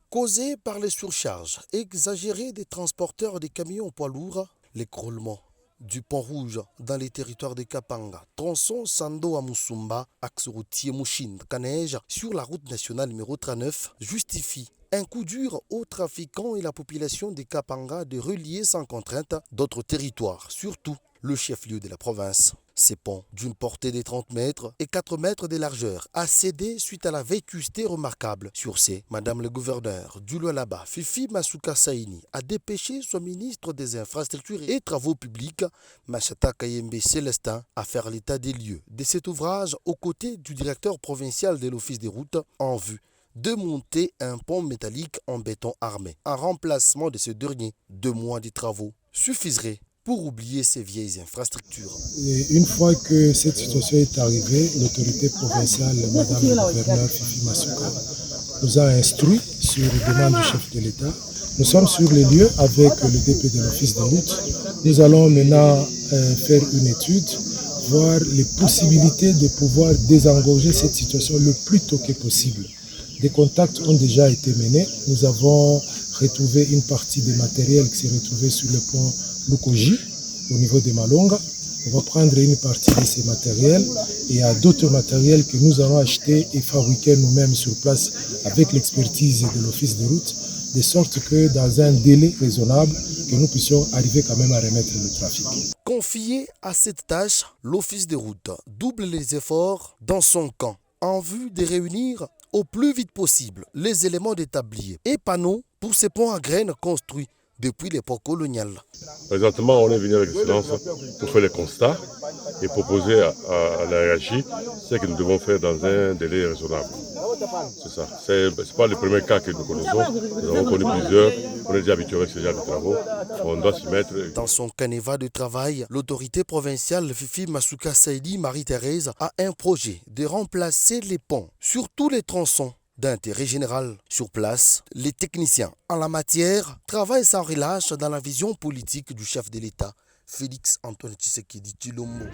causée par les surcharges exagérées des transporteurs des camions poids lourds, l'écroulement du pont rouge dans les territoires de Kapanga, tronçon Sando à Musumba, axe routier Mouchine, Kanej, sur la route nationale numéro 39, justifie un coup dur aux trafiquants et la population de Kapanga de relier sans contrainte d'autres territoires, surtout le chef-lieu de la province. Ces ponts, d'une portée de 30 mètres et 4 mètres de largeur, a cédé suite à la vétusté remarquable. Sur ces, Madame le gouverneur du Lualaba, Fifi Masuka Saini, a dépêché son ministre des Infrastructures et Travaux Publics, Machata Kayembe Célestin, à faire l'état des lieux de cet ouvrage aux côtés du directeur provincial de l'Office des routes en vue de monter un pont métallique en béton armé. En remplacement de ce dernier, 2 mois de travaux suffiseraient pour oublier ces vieilles infrastructures. Et une fois que cette situation est arrivée, l'autorité provinciale, Madame le gouverneur Fifi Masuka, nous a instruit sur demande du chef de l'État. Nous sommes sur les lieux avec le DP de l'Office des routes. Nous allons maintenant faire une étude, voir les possibilités de pouvoir désengorger cette situation le plus tôt que possible. Des contacts ont déjà été menés. Nous avons retrouvé une partie des matériels qui s'est retrouvée sur le pont Lukoji, au niveau de Malonga. On va prendre une partie de ces matériels et il y a d'autres matériels que nous allons acheter et fabriquer nous-mêmes sur place avec l'expertise de l'Office des routes, de sorte que dans un délai raisonnable, que nous puissions arriver quand même à remettre le trafic. Confié à cette tâche, l'Office des routes double les efforts dans son camp en vue de réunir au plus vite possible les éléments de tablier et panneaux pour ces ponts à graines construits depuis l'époque coloniale. Présentement, on est venu avec l'excellence pour faire les constats et proposer à la RHI ce que nous devons faire dans un délai raisonnable. C'est ça. C'est pas le premier cas que nous connaissons. Nous avons connu plusieurs. On est déjà habitué avec ce genre de travaux. On doit s'y mettre. Dans son canevas de travail, l'autorité provinciale Fifi Masuka Saidi Marie-Thérèse a un projet de remplacer les ponts sur tous les tronçons d'intérêt général. Sur place, les techniciens en la matière travaillent sans relâche dans la vision politique du chef de l'État, Félix Antoine Tshisekedi Tshilombo.